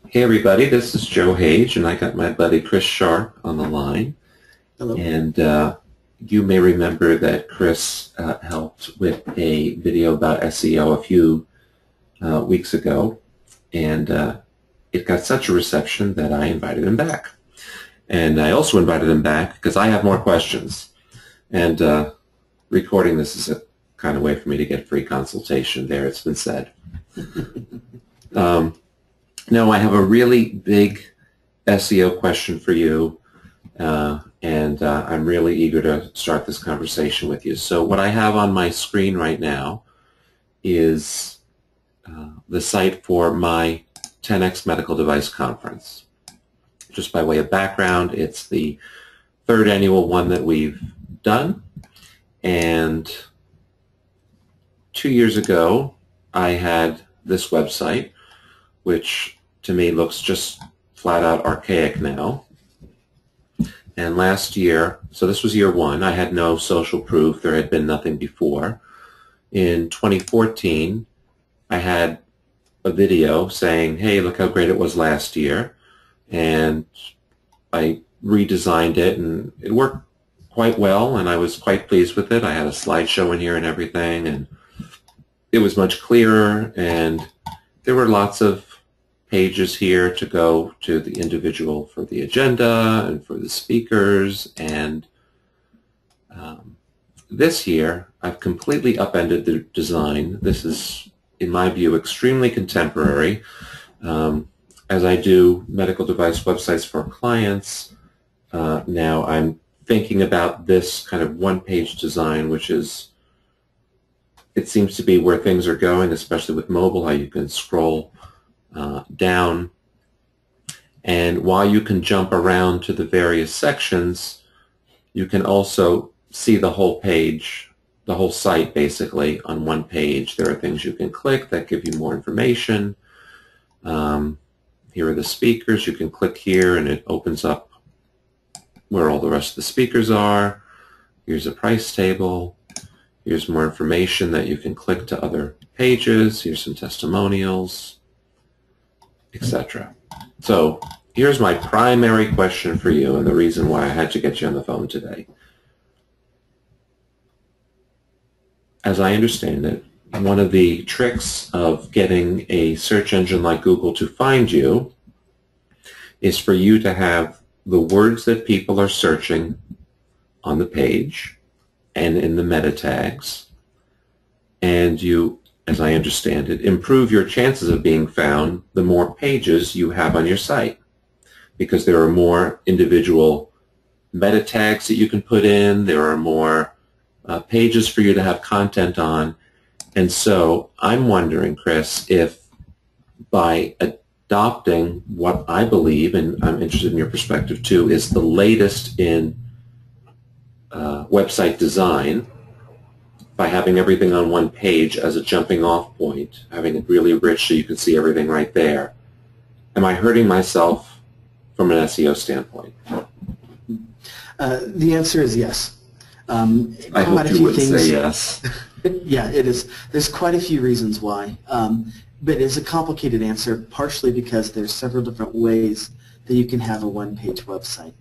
Hey everybody, this is Joe Hage, and I got my buddy Chris Sharp on the line. Hello. And you may remember that Chris helped with a video about SEO a few weeks ago, and it got such a reception that I invited him back. And I also invited him back because I have more questions. And recording this is a kind of way for me to get free consultation there, it's been said. Now, I have a really big SEO question for you, and I'm really eager to start this conversation with you. So what I have on my screen right now is the site for my 10X Medical Device Conference. Just by way of background, it's the third annual one that we've done, and 2 years ago I had this website, which to me looks just flat out archaic now. And last year, so this was year one, I had no social proof. There had been nothing before. In 2014, I had a video saying, hey, look how great it was last year. And I redesigned it, and it worked quite well, and I was quite pleased with it. I had a slideshow in here and everything, and it was much clearer, and there were lots of pages here to go to the individual for the agenda and for the speakers. And this year I've completely upended the design. This is, in my view, extremely contemporary. As I do medical device websites for clients, now I'm thinking about this kind of one-page design, which is, it seems to be where things are going, especially with mobile, how you can scroll down, and while you can jump around to the various sections, you can also see the whole page, the whole site basically on one page. There are things you can click that give you more information. Here are the speakers. You can click here and it opens up where all the rest of the speakers are. Here's a price table. Here's more information that you can click to other pages. Here's some testimonials, etc. So here's my primary question for you, and the reason why I had to get you on the phone today. As I understand it, one of the tricks of getting a search engine like Google to find you is for you to have the words that people are searching on the page and in the meta tags, and you, as I understand it, improve your chances of being found the more pages you have on your site, because there are more individual meta tags that you can put in, there are more pages for you to have content on. And so I'm wondering, Chris, if by adopting what I believe, and I'm interested in your perspective too, is the latest in website design, by having everything on one page as a jumping off point, having it really rich so you can see everything right there, am I hurting myself from an SEO standpoint? The answer is yes. I hope you would say yes. Yeah, it is. There's quite a few reasons why, but it's a complicated answer, partially because there's several different ways that you can have a one-page website.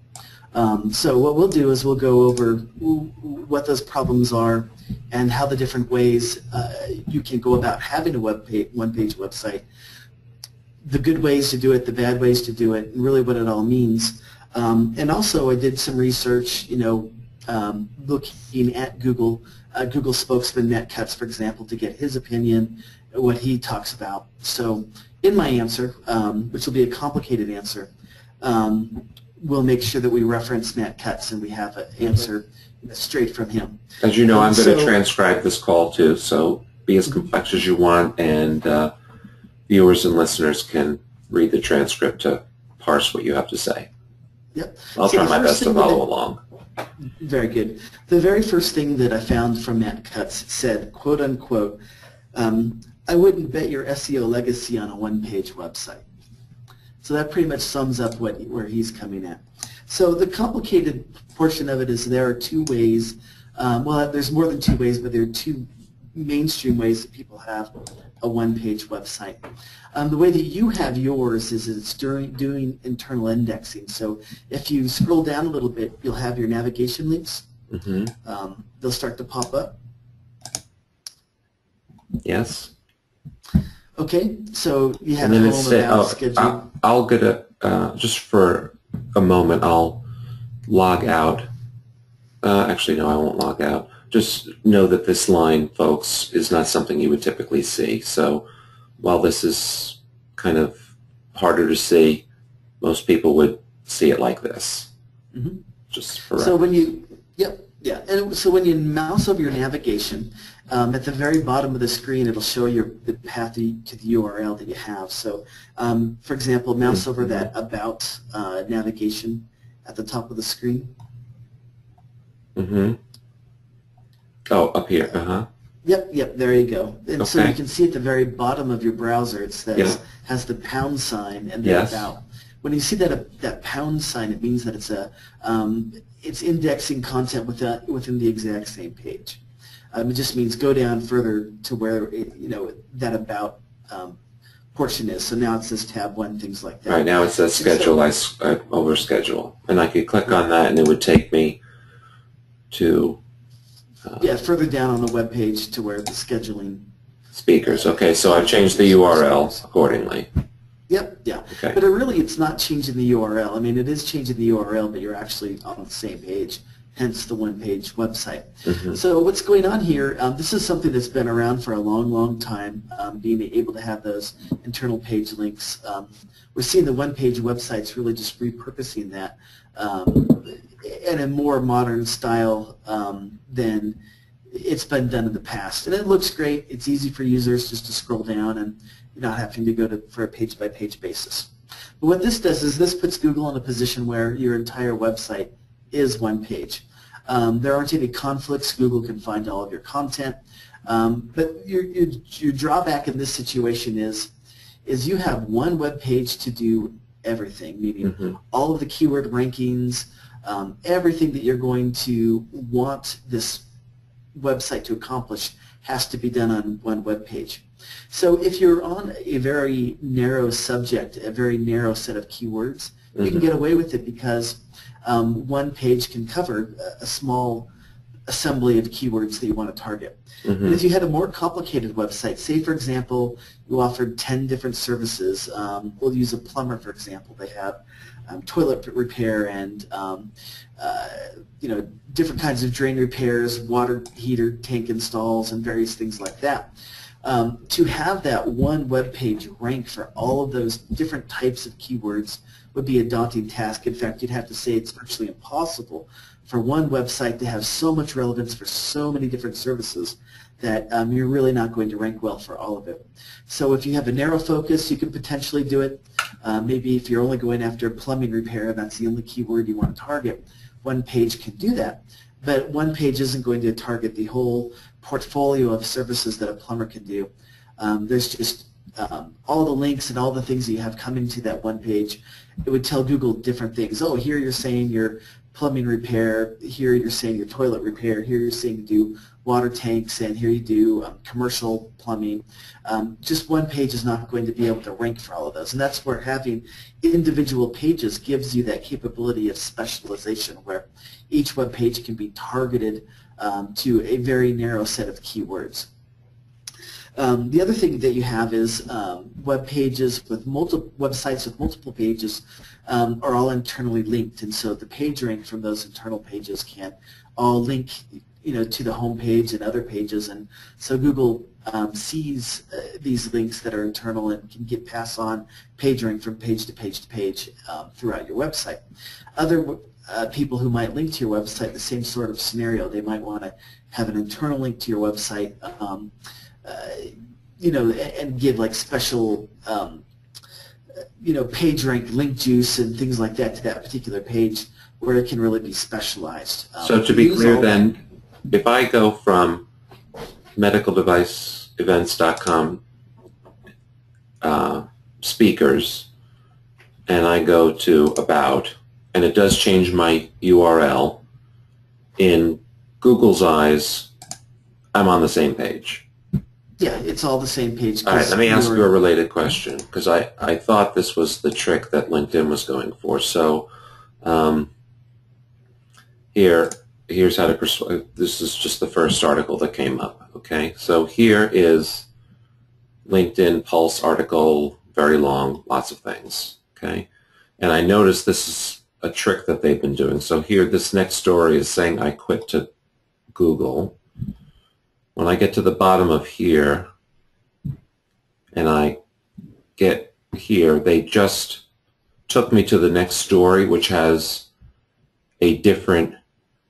So what we'll do is we'll go over what those problems are and how the different ways you can go about having a one-page website, the good ways to do it, the bad ways to do it, and really what it all means. And also I did some research, looking at Google spokesman Matt Cutts, for example, to get his opinion, what he talks about. So in my answer, which will be a complicated answer, we'll make sure that we reference Matt Cutts and we have an answer straight from him. As you know, I'm going to transcribe this call too, so be as complex as you want, and viewers and listeners can read the transcript to parse what you have to say. Yep. I'll try my best to follow along. Very good. The very first thing that I found from Matt Cutts said, quote unquote, I wouldn't bet your SEO legacy on a one-page website. So that pretty much sums up where he's coming at. So the complicated portion of it is there are two ways Well, there's more than two ways, but there are two mainstream ways that people have a one-page website. The way that you have yours is it's doing internal indexing. So if you scroll down a little bit, you'll have your navigation links. They'll start to pop up. Yes. Okay, so you have And then home, about, schedule. I'll get just for a moment, I'll log out. Actually, no, I won't log out. Just know that this line, folks, is not something you would typically see. So while this is kind of harder to see, most people would see it like this. Just for so when you, and so when you mouse over your navigation, at the very bottom of the screen, it'll show you the path to the URL that you have. So, for example, mouse over that About navigation at the top of the screen. Oh, up here. Yep, there you go. And so you can see at the very bottom of your browser, it says has the pound sign and the About. When you see that pound sign, it means that it's indexing content within the exact same page. It just means go down further to where that About portion is. So now it says tab 1, things like that. Right, now it says schedule, over schedule. And I could click on that and it would take me to further down on the web page to where the scheduling speakers. Okay, so I've changed the URL accordingly. Okay. But it's not changing the URL. I mean, it is changing the URL, but you're actually on the same page, hence the one-page website. So what's going on here, this is something that's been around for a long, long time, being able to have those internal page links. We're seeing the one-page websites really just repurposing that in a more modern style than it's been done in the past. And it looks great. It's easy for users just to scroll down and you're not having to go for a page-by-page basis. But what this does is this puts Google in a position where your entire website is one page. There aren't any conflicts. Google can find all of your content. But your drawback in this situation is you have one web page to do everything, meaning all of the keyword rankings, everything that you're going to want this website to accomplish has to be done on one web page. So if you're on a very narrow subject, a very narrow set of keywords, you can get away with it because one page can cover a small assembly of keywords that you want to target. And if you had a more complicated website, say for example you offered 10 different services, we'll use a plumber for example. They have toilet repair and different kinds of drain repairs, water heater tank installs, and various things like that. To have that one web page rank for all of those different types of keywords would be a daunting task. In fact, you'd have to say it's virtually impossible for one website to have so much relevance for so many different services that you're really not going to rank well for all of it. So if you have a narrow focus, you can potentially do it. Maybe if you're only going after plumbing repair and that's the only keyword you want to target, one page can do that. But one page isn't going to target the whole portfolio of services that a plumber can do. There's just all the links and all the things that you have coming to that one page. It would tell Google different things. Oh, here you're saying your plumbing repair, here you're saying your toilet repair, here you're saying you do water tanks, and here you do commercial plumbing. Just one page is not going to be able to rank for all of those, and that's where having individual pages gives you that capability of specialization where each web page can be targeted to a very narrow set of keywords. The other thing that you have is web pages with websites with multiple pages are all internally linked, and so the page rank from those internal pages can all link to the home page and other pages, and so Google sees these links that are internal and can pass on page rank from page to page to page throughout your website. Other people who might link to your website, the same sort of scenario, they might want to have an internal link to your website, and give like special, page rank link juice and things like that to that particular page where it can really be specialized. So to be clear then, if I go from medicaldeviceevents.com speakers and I go to About, and it does change my URL in Google's eyes, I'm on the same page. Yeah, it's all the same page. All right, let me ask you a related question, because I thought this was the trick that LinkedIn was going for. So here's how to persuade. This is just the first article that came up. Okay, so here is LinkedIn Pulse article, very long, lots of things. Okay, and I noticed this is a trick that they've been doing. So here, this next story is saying I quit to Google. When I get to the bottom of here and I get here, they just took me to the next story, which has a different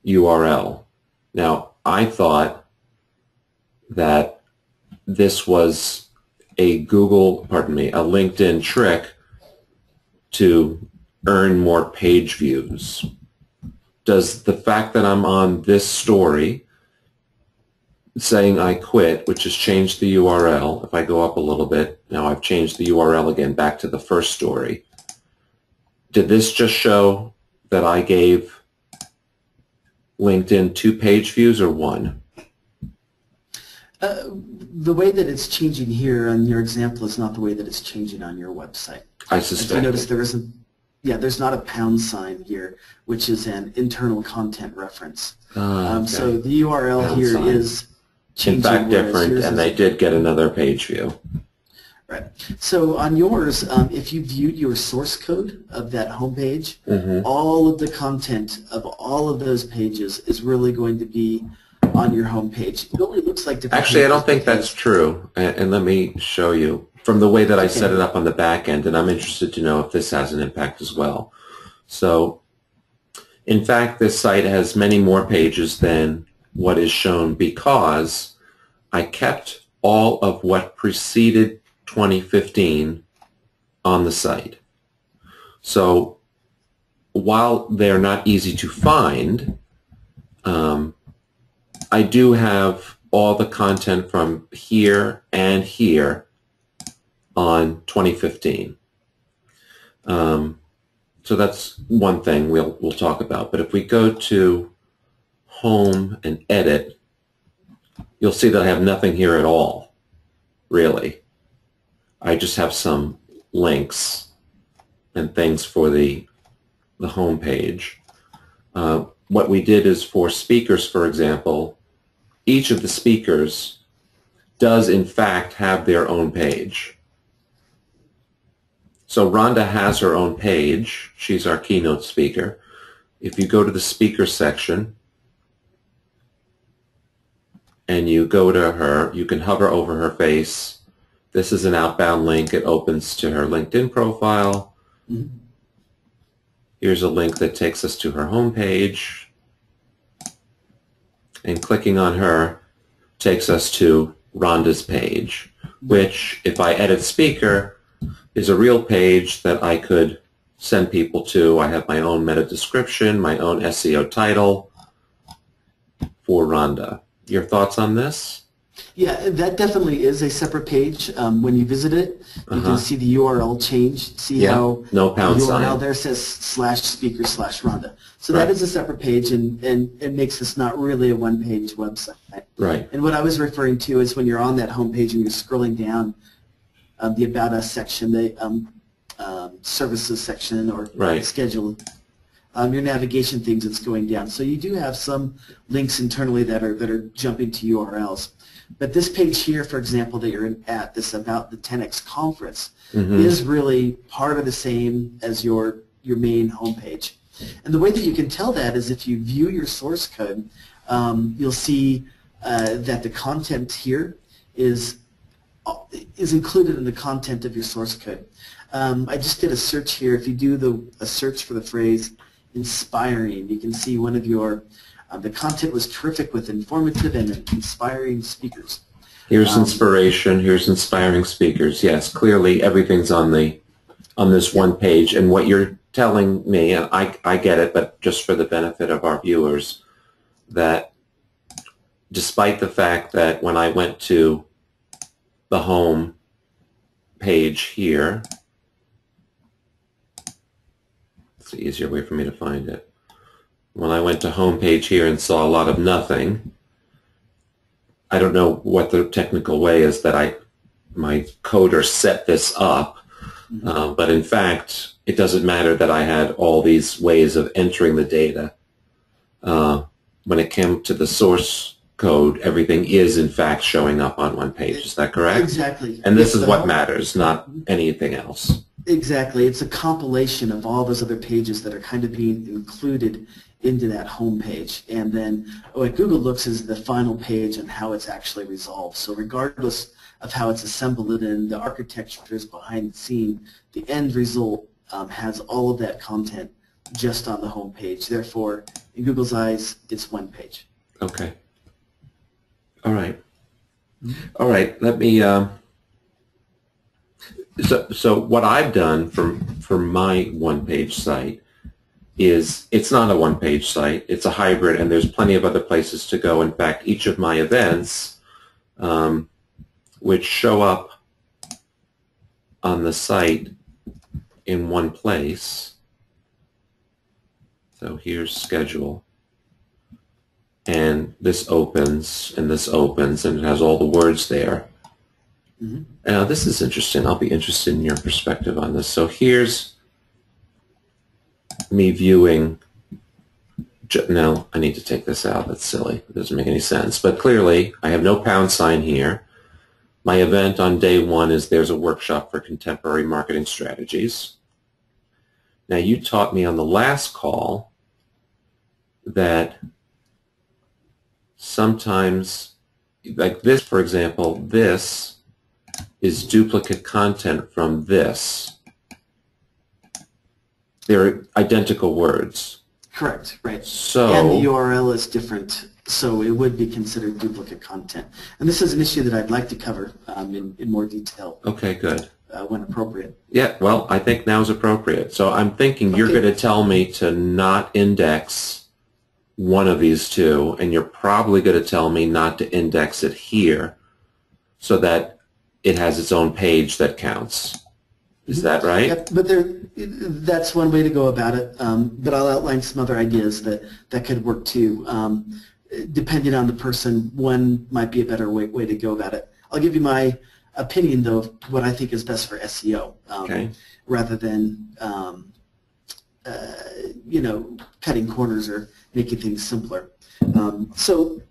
URL. Now, I thought that this was a LinkedIn trick to earn more page views. Does the fact that I'm on this story saying I quit, which has changed the URL, if I go up a little bit, now I've changed the URL again back to the first story. Did this just show that I gave LinkedIn 2 page views or 1? The way that it's changing here on your example is not the way that it's changing on your website. I suspect. If you notice, there's not a pound sign here, which is an internal content reference. Okay. So the URL pound here sign. is changing. In fact, different, and they did get another page view. Right. So on yours, if you viewed your source code of that homepage, all of the content of all of those pages is really going to be on your homepage. It only looks like different. Actually, I don't think that's true, and let me show you from the way that I set it up on the back end, and I'm interested to know if this has an impact as well. So, in fact, this site has many more pages than what is shown because I kept all of what preceded 2015 on the site. So while they're not easy to find, I do have all the content from here and here on 2015. So that's one thing we'll talk about. But if we go to Home and Edit, you'll see that I have nothing here at all, really. I just have some links and things for the home page. What we did is for speakers, for example, each of the speakers does in fact have their own page. So Rhonda has her own page. She's our keynote speaker. If you go to the speaker section and you go to her, you can hover over her face. This is an outbound link. It opens to her LinkedIn profile. Here's a link that takes us to her homepage. And clicking on her takes us to Rhonda's page, which, if I edit speaker, is a real page that I could send people to. I have my own meta description, my own SEO title for Rhonda. Your thoughts on this? Yeah, that definitely is a separate page. When you visit it, you can see the URL change. See how no pound the URL sign there says /speaker/Rhonda. So that is a separate page, and it makes this not really a one-page website. Right. And what I was referring to is when you're on that homepage and you're scrolling down the About Us section, the services section, or schedule, your navigation things that's going down. So you do have some links internally that are jumping to URLs. But this page here, for example, that you're at, this About the 10X conference, is really part of the same as your main homepage. And the way that you can tell that is if you view your source code, you'll see that the content here is included in the content of your source code. I just did a search here. If you do a search for the phrase inspiring, you can see one of your the content was terrific with informative and inspiring speakers. Here's inspiration. Here's inspiring speakers. Yes, clearly everything's on this one page. And what you're telling me, and I get it, but just for the benefit of our viewers, that despite the fact that when I went to the home page here, it's the easier way for me to find it. when I went to home page here and saw a lot of nothing, I don't know what the technical way is that my coder set this up, but in fact, it doesn't matter that I had all these ways of entering the data. When it came to the source code, everything is in fact showing up on one page. Is that correct? Exactly. And this is what matters, not anything else. Exactly. It's a compilation of all those other pages that are kind of being included into that home page. And then what Google looks is the final page and how it's actually resolved. So regardless of how it's assembled and the architecture is behind the scene, the end result has all of that content just on the home page. Therefore, in Google's eyes, it's one page. Okay. All right. All right. Let me... So what I've done for my one-page site is it's not a one-page site. It's a hybrid, and there's plenty of other places to go. In fact, each of my events, which show up on the site in one place. So here's schedule. And this opens, and this opens, and it has all the words there. Now, this is interesting. I'll be interested in your perspective on this. So here's me viewing. No, I need to take this out. That's silly. It doesn't make any sense. But clearly, I have no pound sign here. My event on day one is there's a workshop for contemporary marketing strategies. Now, you taught me on the last call that sometimes, like this, for example, this is duplicate content from this. They're identical words. Correct, right. So, and the URL is different, so it would be considered duplicate content. And this is an issue that I'd like to cover in more detail. Okay, good. When appropriate. Yeah, well, I think now is appropriate. So I'm thinking you're going to tell me to not index one of these two, and you're probably going to tell me not to index it here so that it has its own page that counts. Is that right? Yep, but that's one way to go about it. But I'll outline some other ideas that could work too. Depending on the person, one might be a better way to go about it. I'll give you my opinion, though, of what I think is best for SEO, rather than cutting corners or making things simpler. So,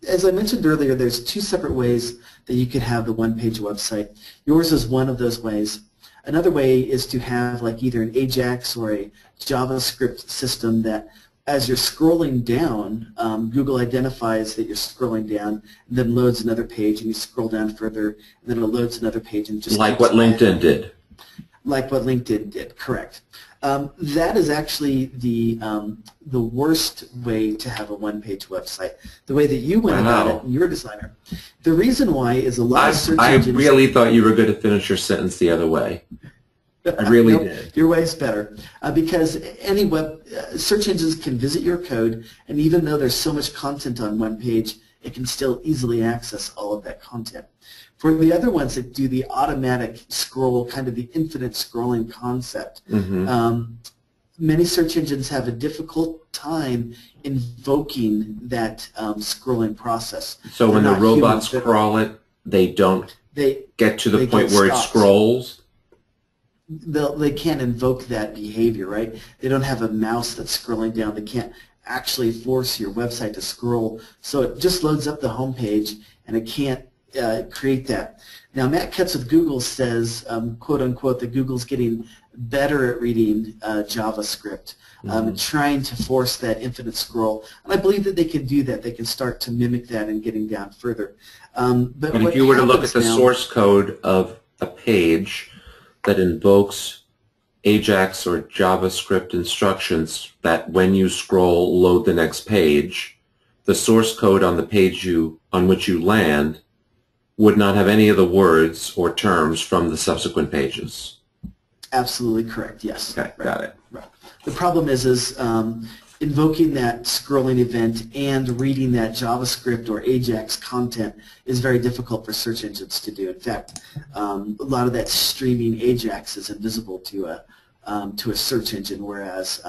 as I mentioned earlier, there's two separate ways that you could have the one-page website. Yours is one of those ways. Another way is to have like either an AJAX or a JavaScript system that as you're scrolling down, Google identifies that you're scrolling down and then loads another page, and you scroll down further and then it loads another page. And just like what LinkedIn did. Like what LinkedIn did, correct. That is actually the worst way to have a one-page website. The way that you went about it, and you're a designer. The reason why is a lot of search engines. I really thought you were going to finish your sentence the other way. I really did. Your way is better because any search engines can visit your code, and even though there's so much content on one page, it can still easily access all of that content. For the other ones that do the automatic scroll, kind of the infinite scrolling concept, many search engines have a difficult time invoking that scrolling process. So when the robots crawl it, they don't get to the point where it scrolls? They can't invoke that behavior, right? They don't have a mouse that's scrolling down. They can't actually force your website to scroll. So it just loads up the home page, and it can't create that. Now, Matt Cutts with Google says, quote unquote, that Google's getting better at reading JavaScript, trying to force that infinite scroll. And I believe that they can do that. They can start to mimic that and getting down further. But if you were to look at the source code of a page that invokes AJAX or JavaScript instructions that when you scroll, load the next page, the source code on the page on which you land would not have any of the words or terms from the subsequent pages. Absolutely correct, yes. Okay, got it. Right. The problem is invoking that scrolling event and reading that JavaScript or AJAX content is very difficult for search engines to do. In fact, a lot of that streaming AJAX is invisible to a search engine, whereas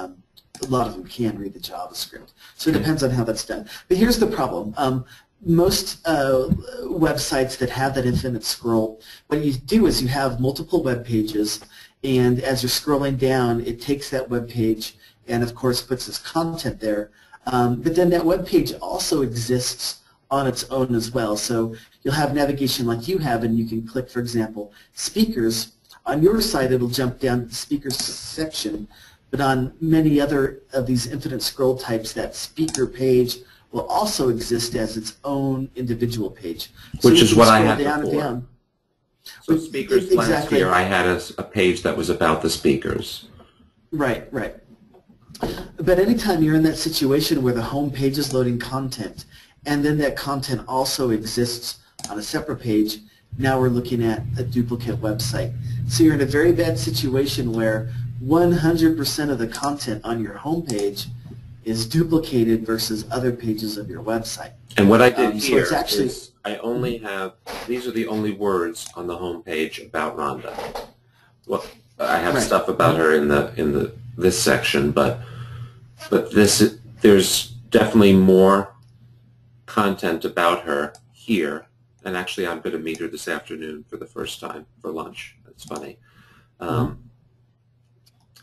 a lot of them can read the JavaScript. So it depends on how that's done. But here's the problem. Most websites that have that infinite scroll, what you do is you have multiple web pages, and as you're scrolling down, it takes that web page and, of course, puts its content there. But then that web page also exists on its own as well. So you'll have navigation like you have, and you can click, for example, speakers. On your site, it'll jump down to the speakers section, but on many other of these infinite scroll types, that speaker page will also exist as its own individual page. So which is what I had down before. And down. So speakers last year, I had a page that was about the speakers. Right, right. But anytime you're in that situation where the home page is loading content, and then that content also exists on a separate page, now we're looking at a duplicate website. So you're in a very bad situation where 100% of the content on your home page is duplicated versus other pages of your website. And what I did here so is I only have, these are the only words on the home page about Rhonda. Well, I have stuff about her in this section, but there's definitely more content about her here. And actually, I'm going to meet her this afternoon for the first time for lunch. That's funny.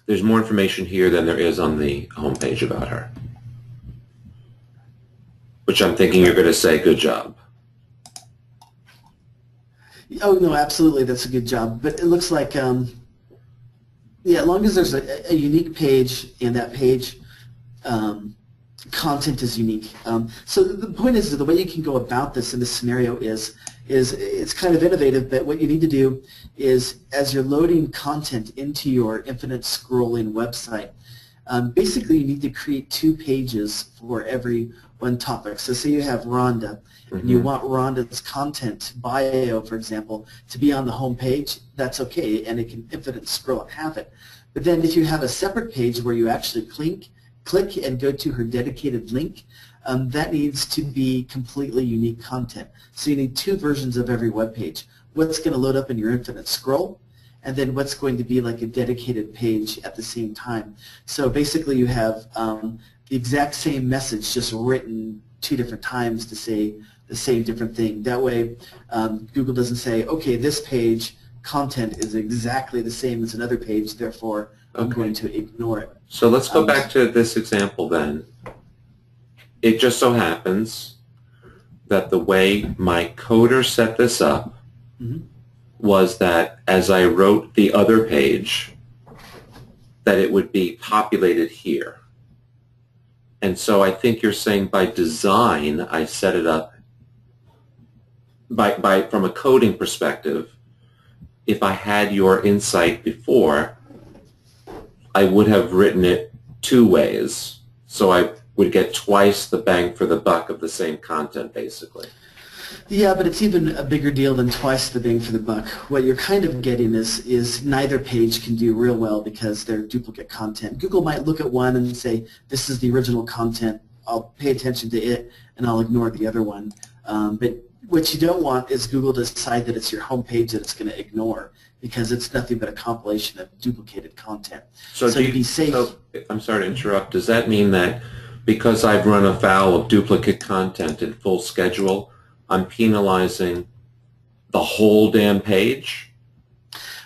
There's more information here than there is on the homepage about her, which I'm thinking you're going to say, good job. Oh, no, absolutely, that's a good job. But it looks like, yeah, as long as there's a unique page and that page content is unique. So the point is that the way you can go about this in this scenario is it's kind of innovative, but what you need to do is as you're loading content into your infinite scrolling website, basically you need to create 2 pages for every one topic. So say you have Rhonda, and you want Rhonda's content, bio, for example, to be on the home page, that's okay, and it can infinite scroll and have it. But then if you have a separate page where you actually click and go to her dedicated link, that needs to be completely unique content. So you need 2 versions of every web page. What's going to load up in your infinite scroll, and then what's going to be like a dedicated page at the same time. So basically you have the exact same message just written 2 different times to say the same different thing. That way Google doesn't say, okay, this page content is exactly the same as another page, therefore I'm going to ignore it. So let's go back to this example then. It just so happens that the way my coder set this up was that as I wrote the other page, that it would be populated here. And so I think you're saying by design, I set it up from a coding perspective. If I had your insight before, I would have written it 2 ways. So I would get twice the bang for the buck of the same content, basically. Yeah, but it's even a bigger deal than twice the bang for the buck. What you're kind of getting is neither page can do real well because they're duplicate content. Google might look at one and say, this is the original content, I'll pay attention to it, and I'll ignore the other one. But what you don't want is Google to decide that it's your home page that it's going to ignore, because it's nothing but a compilation of duplicated content. So to be safe. So, I'm sorry to interrupt. Does that mean that because I've run afoul of duplicate content in full schedule, I'm penalizing the whole damn page?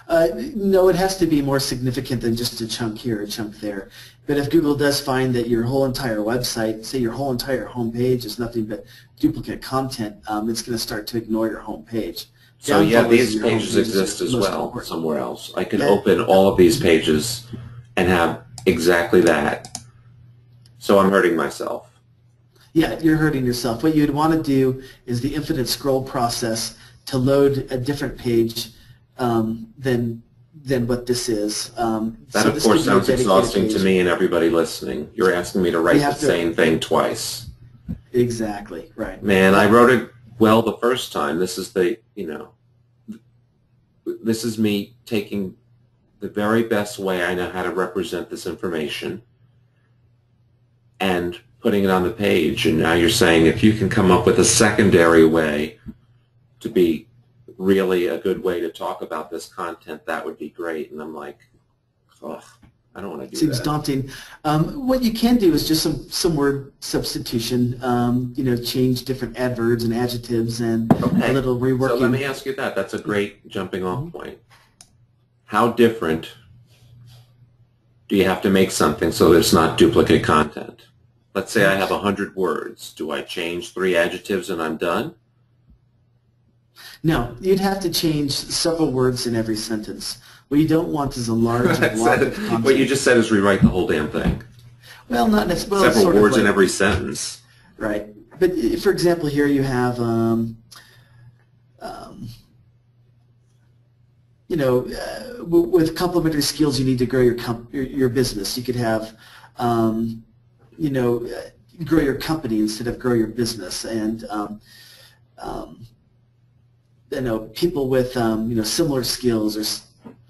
No, it has to be more significant than just a chunk here, a chunk there. But if Google does find that your whole entire website, say your whole entire home page is nothing but duplicate content, it's going to start to ignore your home page. So yeah, these pages exist as well somewhere else. I can open all of these pages and have exactly that. So I'm hurting myself. Yeah, you're hurting yourself. What you'd want to do is the infinite scroll process to load a different page than what this is. That, of course, sounds exhausting to me and everybody listening. You're asking me to write the same thing twice. Exactly, right. Man, I wrote it well the first time. This is this is me taking the very best way I know how to represent this information and putting it on the page. And now you're saying if you can come up with a secondary way to be really a good way to talk about this content, that would be great. And I'm like, ugh. I don't want to do Seems that. daunting. What you can do is just some word substitution. Change different adverbs and adjectives and a Okay. little reworking. So let me ask you that. That's a great jumping off point. How different do you have to make something so that it's not duplicate content? Let's say I have 100 words. Do I change 3 adjectives and I'm done? No, you'd have to change several words in every sentence. What you don't want is a large block of content. What you just said is rewrite the whole damn thing. Well, not necessarily. Well, Several sort words of in like, every sentence. right. But for example, here you have, with complementary skills, you need to grow your business. You could have, grow your company instead of grow your business, and people with similar skills or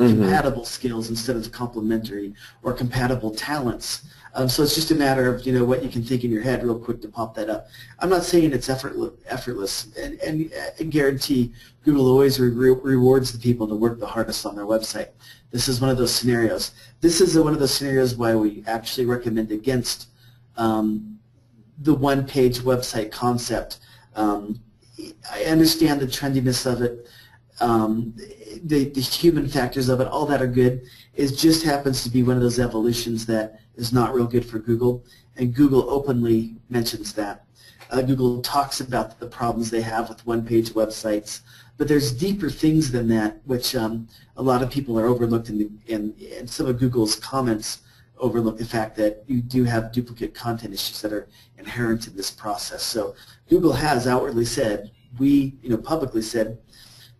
compatible skills instead of complementary, or compatible talents. So it's just a matter of what you can think in your head real quick to pop that up. I'm not saying it's effortless, and I guarantee Google always rewards the people that work the hardest on their website. This is one of those scenarios. This is one of those scenarios why we actually recommend against the one-page website concept. I understand the trendiness of it, the human factors of it, all that are good. It just happens to be one of those evolutions that is not real good for Google, and Google openly mentions that. Google talks about the problems they have with one-page websites, but there's deeper things than that, which a lot of people are overlooked, and some of Google's comments overlook the fact that you do have duplicate content issues that are inherent in this process. So Google has outwardly said, publicly said,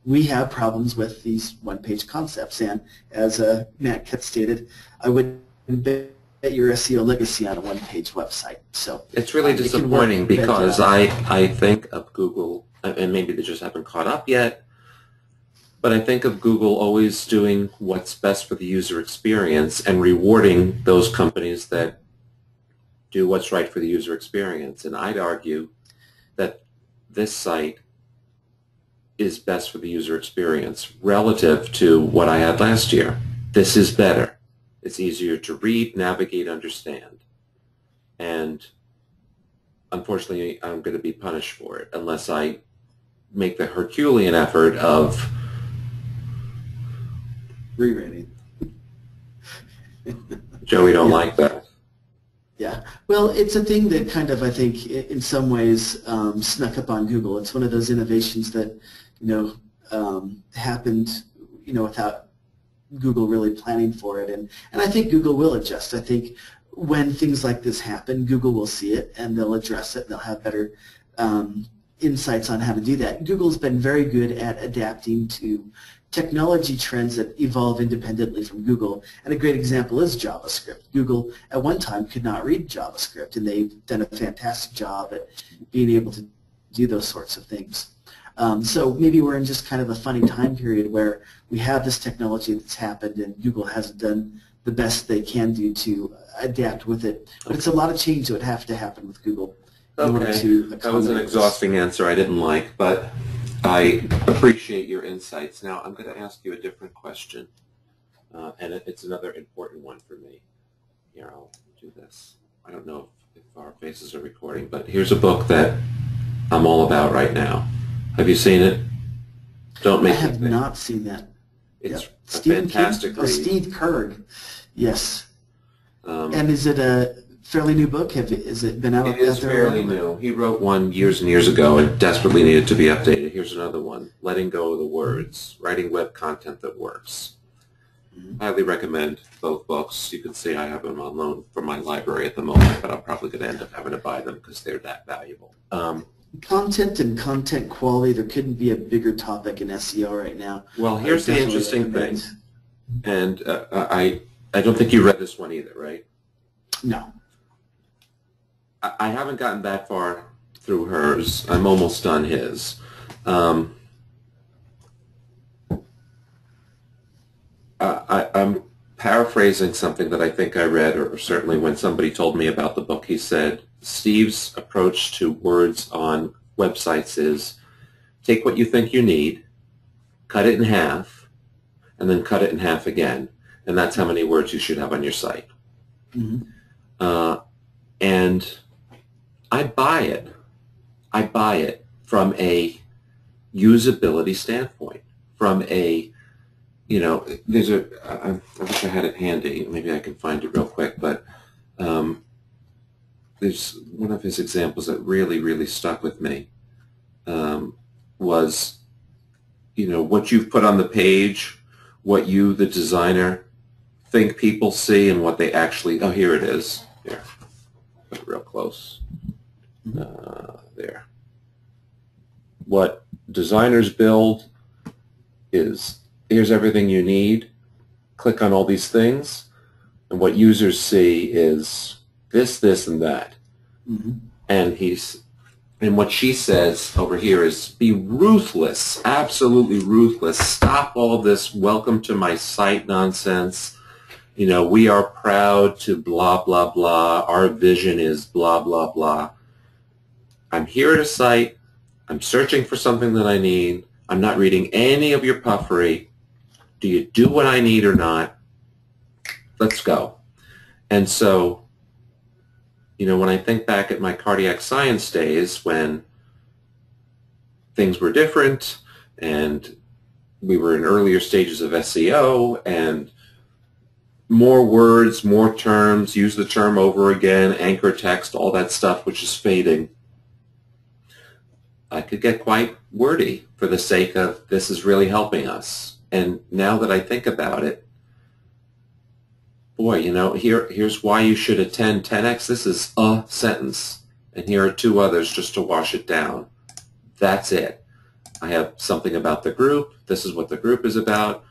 we have problems with these one-page concepts, and as Matt Kett stated, I wouldn't bet your SEO legacy on a one-page website. So it's really disappointing because I think of Google, and maybe they just haven't caught up yet, but I think of Google always doing what's best for the user experience and rewarding those companies that do what's right for the user experience. And I'd argue that this site is best for the user experience relative to what I had last year. This is better. It's easier to read, navigate, understand. And unfortunately, I'm going to be punished for it unless I make the Herculean effort of rewriting. Joey don't like that. Yeah, well, it's a thing that kind of, I think, in some ways snuck up on Google. It's one of those innovations that, happened, without Google really planning for it. And I think Google will adjust. I think when things like this happen, Google will see it and they'll address it. And they'll have better insights on how to do that. Google's been very good at adapting to technology trends that evolve independently from Google, and a great example is JavaScript. Google at one time could not read JavaScript, and they've done a fantastic job at being able to do those sorts of things. So maybe we're in just kind of a funny time period where we have this technology that's happened and Google hasn't done the best they can do to adapt with it. But it's a lot of change that would have to happen with Google. Okay, that was an exhausting answer I didn't like, but I appreciate your insights. Now I'm going to ask you a different question, and it's another important one for me. Here, I'll do this. I don't know if our faces are recording, but here's a book that I'm all about right now. Have you seen it? Don't make me think. I have not seen that. It's yep. a fantastic read. Oh, Steve Kerr. Yes. And is it a fairly new book? Has it been out there? It is fairly new. He wrote one years and years ago and desperately needed to be updated. Here's another one, Letting Go of the Words, Writing Web Content That Works. Highly recommend both books. You can see I have them on loan from my library at the moment, but I'm probably going to end up having to buy them because they're that valuable. Content and content quality, there couldn't be a bigger topic in SEO right now. Well, here's the interesting thing, and I don't think you read this one either, right? No. I haven't gotten that far through hers. I'm almost done his. I'm paraphrasing something that I think I read, or certainly when somebody told me about the book, he said, Steve's approach to words on websites is take what you think you need, cut it in half, and then cut it in half again. and that's how many words you should have on your site. Mm-hmm. And I buy it. I buy it from a usability standpoint, from a, there's I wish I had it handy. Maybe I can find it real quick, but there's one of his examples that really, really stuck with me was, what you've put on the page, what you, the designer, think people see, and what they actually, oh, here it is. Here, put it real close. There. What designers build is, here's everything you need, click on all these things, and what users see is this, this, and that. Mm-hmm. And what she says over here is, be ruthless, absolutely ruthless. Stop all this welcome to my site nonsense. We are proud to blah, blah, blah. Our vision is blah, blah, blah. I'm here at a site. I'm searching for something that I need. I'm not reading any of your puffery. Do you do what I need or not? Let's go. And so, when I think back at my cardiac science days when things were different and we were in earlier stages of SEO and more words, more terms, use the term over again, anchor text, all that stuff which is fading, I could get quite wordy for the sake of this is really helping us. And now that I think about it, boy, here's why you should attend 10X. This is a sentence. And here are two others just to wash it down. That's it. I have something about the group. This is what the group is about.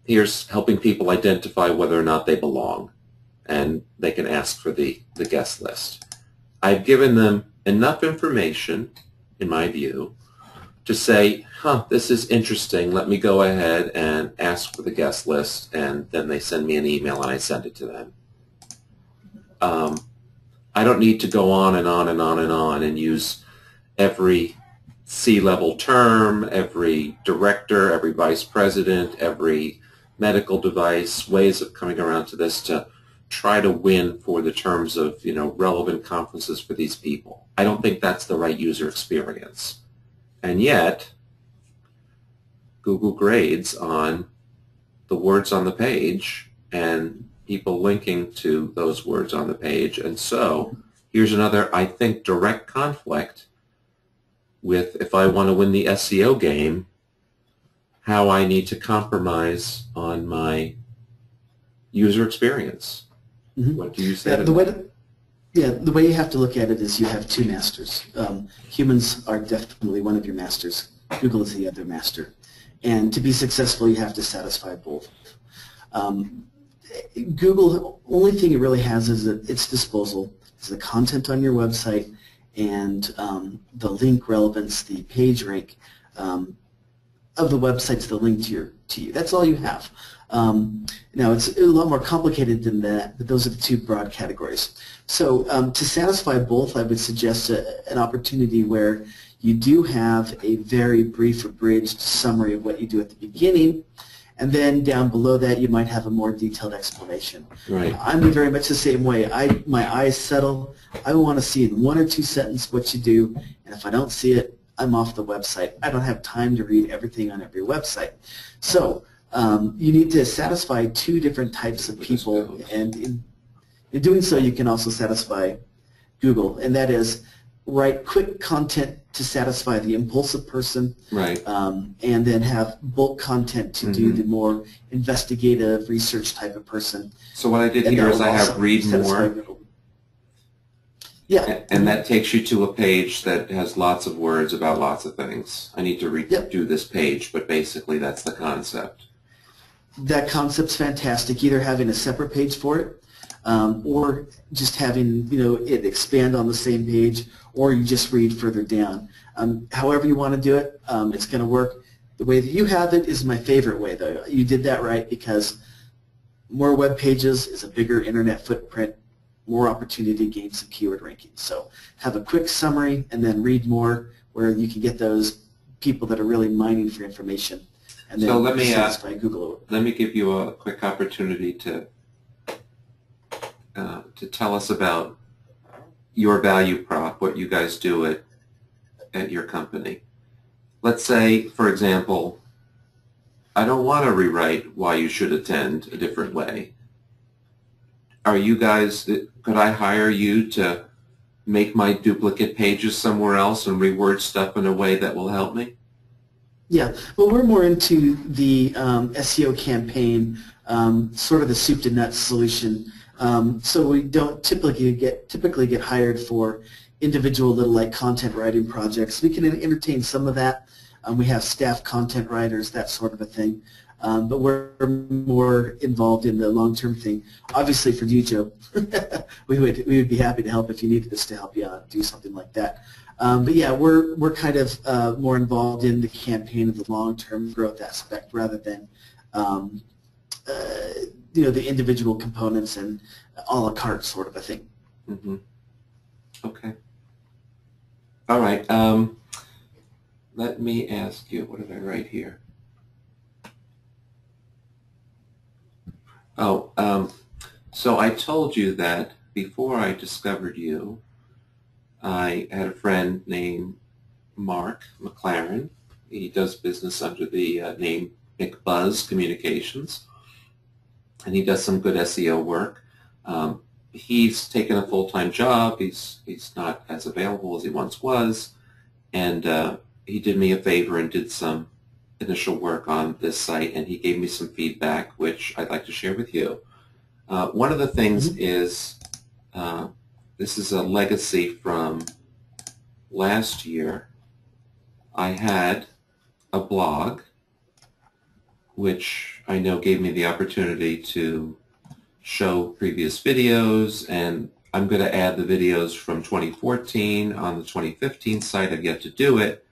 Here's helping people identify whether or not they belong. And they can ask for the guest list. I've given them enough information, in my view, to say, this is interesting. Let me go ahead and ask for the guest list, and then they send me an email and I send it to them. I don't need to go on and on and on and on and use every C-level term, every director, every vice president, every medical device, ways of coming around to this to try to win for the terms of, relevant conferences for these people. I don't think that's the right user experience. And yet, Google grades on the words on the page and people linking to those words on the page. And so here's another, I think, direct conflict with, if I want to win the SEO game, how I need to compromise on my user experience. Mm-hmm. What do you say? The way you have to look at it is you have two masters. Humans are definitely one of your masters. Google is the other master. And to be successful, you have to satisfy both. Google, the only thing it really has is at its disposal is the content on your website and the link relevance, the page rank of the website to the link to you. That's all you have. Now, it's a lot more complicated than that, but those are the two broad categories. So to satisfy both, I would suggest an opportunity where you do have a very brief, abridged summary of what you do at the beginning, and then down below that you might have a more detailed explanation. Right. I'm very much the same way. My eyes settle. I want to see in one or two sentences what you do, and if I don't see it, I'm off the website. I don't have time to read everything on every website. So you need to satisfy two different types of people, and in doing so you can also satisfy Google, and that is write quick content to satisfy the impulsive person, right. And then have bulk content to do the more investigative research type of person. So what I did here is I have read more. Google. Yeah. And that takes you to a page that has lots of words about lots of things. I need to do this page, but basically that's the concept. That concept's fantastic, either having a separate page for it, or just having it expand on the same page, or you just read further down. However you want to do it, it's going to work. The way that you have it is my favorite way, though. You did that right, because more web pages is a bigger internet footprint, more opportunity to gain some keyword rankings. So have a quick summary and then read more, where you can get those people that are really mining for information and So then satisfy Google. let me give you a quick opportunity to tell us about your value prop, what you guys do at your company. Let's say, for example, I don't want to rewrite why you should attend a different way. Are you guys, could I hire you to make my duplicate pages somewhere else and reword stuff in a way that will help me? Yeah, well, we're more into the SEO campaign, sort of the soup to nuts solution. So we don't typically get hired for individual little like content writing projects. We can entertain some of that. We have staff content writers, that sort of a thing. But we're more involved in the long-term thing. Obviously, for you, Joe, we would be happy to help if you needed us to help you out, do something like that. But yeah, we're kind of more involved in the campaign of the long-term growth aspect rather than the individual components and a la carte sort of a thing. Mm-hmm. Okay. All right. Let me ask you, what did I write here? Oh, so I told you that before I discovered you, I had a friend named Mark McLaren. He does business under the name McBuzz Communications, and he does some good SEO work. He's taken a full-time job. He's not as available as he once was, and he did me a favor and did some initial work on this site, and he gave me some feedback, which I'd like to share with you. One of the things is, this is a legacy from last year. I had a blog, which I know gave me the opportunity to show previous videos, and I'm going to add the videos from 2014 on the 2015 site. I've yet to do it.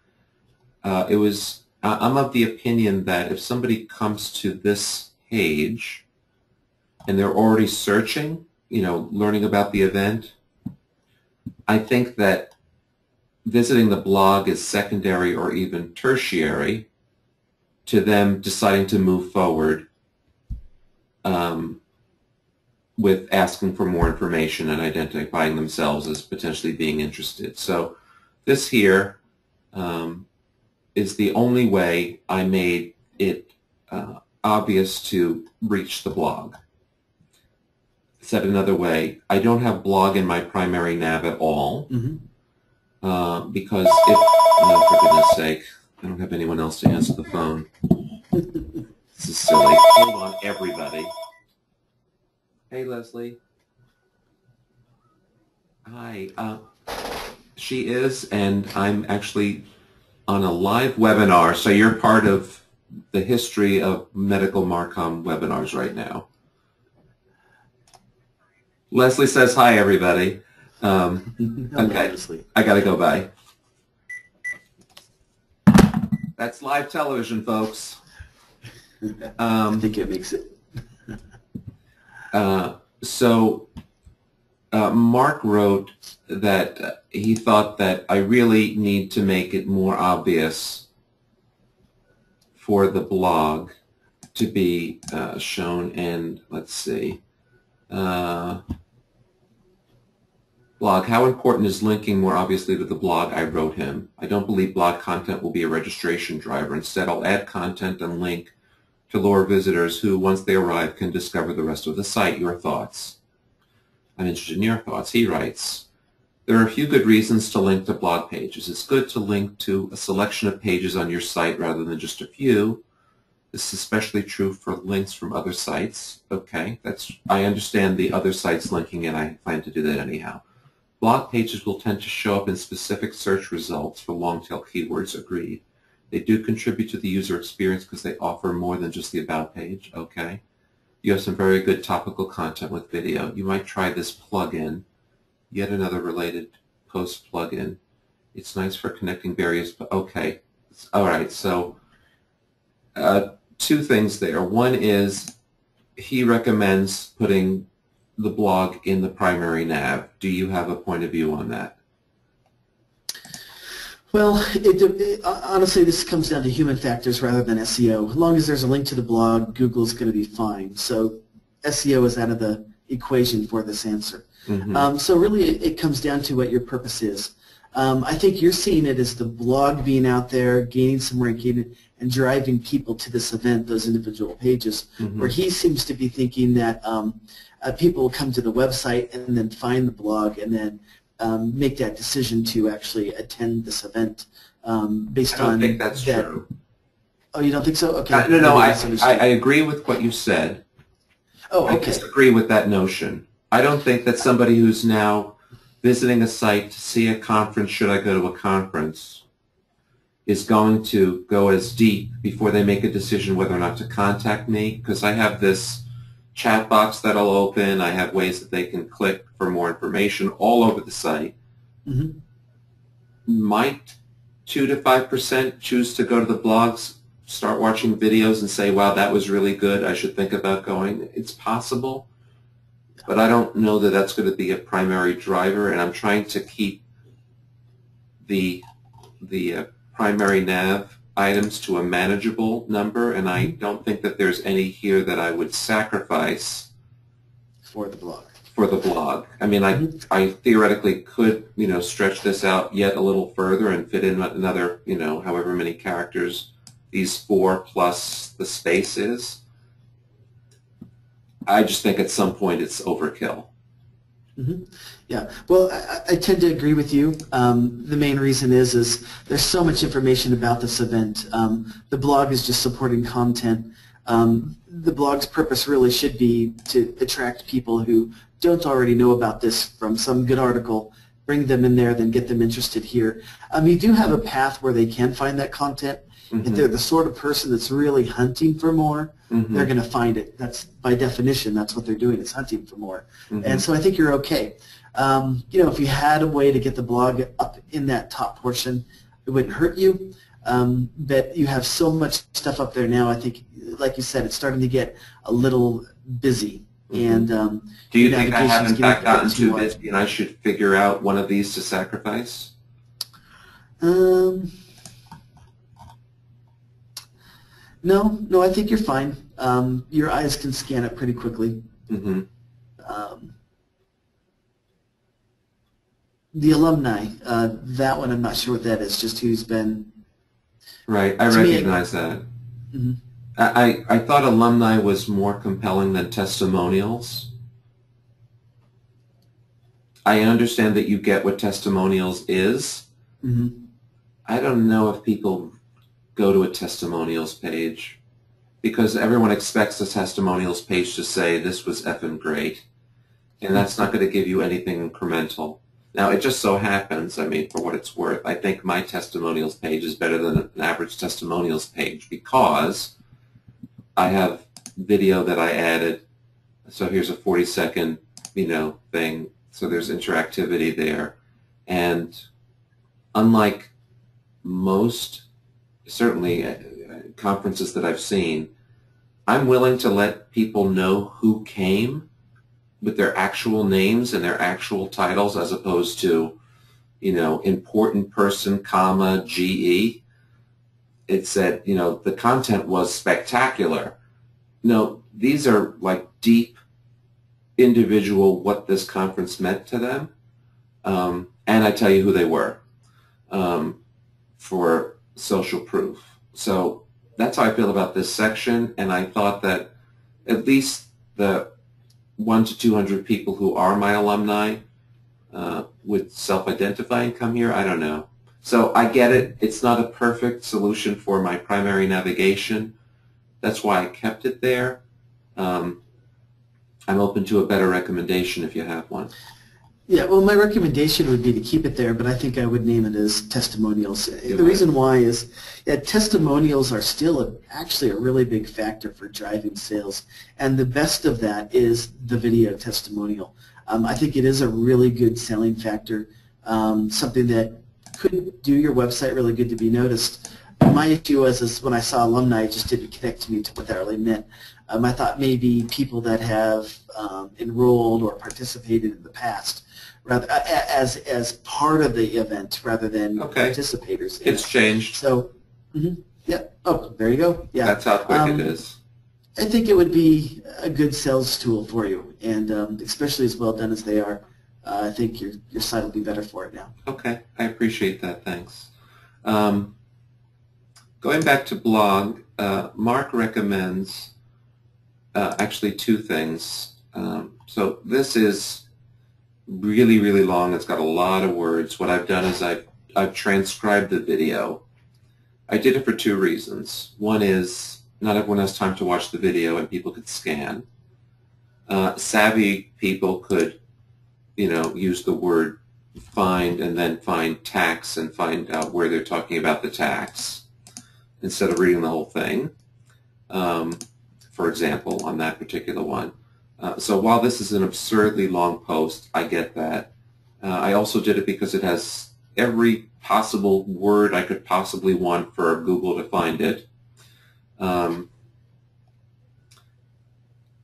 I'm of the opinion that if somebody comes to this page and they're already searching, learning about the event, I think that visiting the blog is secondary or even tertiary to them deciding to move forward with asking for more information and identifying themselves as potentially being interested. So this here is the only way I made it obvious to reach the blog. Said another way, I don't have blog in my primary nav at all, because oh, for goodness sake, I don't have anyone else to answer the phone. This is silly. Hold on, everybody. Hey, Leslie. Hi. She is, and I'm actually on a live webinar, so you're part of the history of medical Marcom webinars right now. Leslie says hi, everybody. Okay, I gotta go bye. That's live television, folks. I think it makes it. Mark wrote that he thought that I really need to make it more obvious for the blog to be shown in, let's see, blog. How important is linking more obviously to the blog? I wrote him. I don't believe blog content will be a registration driver. Instead, I'll add content and link to lure visitors who, once they arrive, can discover the rest of the site. Your thoughts? I'm interested in your thoughts. He writes, there are a few good reasons to link to blog pages. It's good to link to a selection of pages on your site rather than just a few. This is especially true for links from other sites. Okay, I understand the other sites linking, and I plan to do that anyhow. Blog pages will tend to show up in specific search results for long-tail keywords, agreed. They do contribute to the user experience because they offer more than just the About page. Okay. You have some very good topical content with video. You might try this plugin, yet another related post plugin. It's nice for connecting various, okay. All right, so two things there. One is he recommends putting the blog in the primary nav. Do you have a point of view on that? Well, honestly, this comes down to human factors rather than SEO. As long as there's a link to the blog, Google's going to be fine. So SEO is out of the equation for this answer. Mm-hmm. So really, it comes down to what your purpose is. I think you're seeing it as the blog being out there, gaining some ranking, and driving people to this event, those individual pages, Mm-hmm. where he seems to be thinking that people will come to the website and then find the blog and then make that decision to actually attend this event based on. I don't think that's that. true. Oh, you don't think so? Okay. No, I agree with what you said. Oh, okay. I disagree with that notion. I don't think that somebody who's now visiting a site to see a conference, should I go to a conference, is going to go as deep before they make a decision whether or not to contact me, because I have this chat box that'll open. I have ways that they can click for more information all over the site. Mm-hmm. Might 2 to 5% choose to go to the blogs, start watching videos and say, wow, that was really good, I should think about going. It's possible, but I don't know that that's going to be a primary driver, and I'm trying to keep the primary nav items to a manageable number, and I don't think that there's any here that I would sacrifice For the blog. For the blog. I mean, I theoretically could, stretch this out yet a little further and fit in another, however many characters these 4 plus the space is. I just think at some point it's overkill. Mm-hmm. Yeah, well, I tend to agree with you. The main reason is there's so much information about this event. The blog is just supporting content. The blog's purpose really should be to attract people who don't already know about this from some good article, bring them in there, then get them interested here. You do have a path where they can find that content. Mm-hmm. If they're the sort of person that's really hunting for more, mm-hmm. they're going to find it. That's by definition, that's what they're doing, is hunting for more. Mm-hmm. And so I think you're okay. If you had a way to get the blog up in that top portion, it wouldn't hurt you. But you have so much stuff up there now, I think, like you said, it's starting to get a little busy. Mm-hmm. And do you think I have in fact gotten too busy and I should figure out one of these to sacrifice? No, I think you're fine. Your eyes can scan it pretty quickly. Mm-hmm. The alumni, that one I'm not sure what that is, just who's been... Right, I recognize that. Mm-hmm. I thought alumni was more compelling than testimonials. I understand that you get what testimonials is. Mm-hmm. I don't know if people go to a testimonials page because everyone expects the testimonials page to say this was effing great, and that's not going to give you anything incremental. Now, it just so happens, I mean, for what it's worth, I think my testimonials page is better than an average testimonials page because I have video that I added. So here's a 40-second, thing. So there's interactivity there. And unlike most, certainly, conferences that I've seen, I'm willing to let people know who came with their actual names and their actual titles as opposed to, important person, comma, GE. It said, the content was spectacular. No, these are like deep, individual what this conference meant to them. And I tell you who they were for social proof. So that's how I feel about this section, and I thought that at least the 100 to 200 people who are my alumni would self-identify and come here. I don't know. So I get it. It's not a perfect solution for my primary navigation. That's why I kept it there. I'm open to a better recommendation if you have one. Yeah, well, my recommendation would be to keep it there, but I think I would name it as testimonials. The reason why is that testimonials are still actually a really big factor for driving sales, and the best of that is the video testimonial. I think it is a really good selling factor, something that could do your website really good to be noticed. my issue was is when I saw alumni, it just didn't connect to me to what that really meant. I thought maybe people that have enrolled or participated in the past, rather as part of the event rather than participators. It's changed. So, yeah. Oh, there you go. Yeah. That's how quick it is. I think it would be a good sales tool for you, and especially as well done as they are. I think your site will be better for it now. Okay, I appreciate that. Thanks. Going back to blog, Mark recommends actually two things. So this is really, really long. It's got a lot of words. What I've done is I've transcribed the video. I did it for two reasons. One is not everyone has time to watch the video, and people could scan. Savvy people could, use the word find and then find tax and find out where they're talking about the tax instead of reading the whole thing, for example, on that particular one. So while this is an absurdly long post, I get that. I also did it because it has every possible word I could possibly want for Google to find it.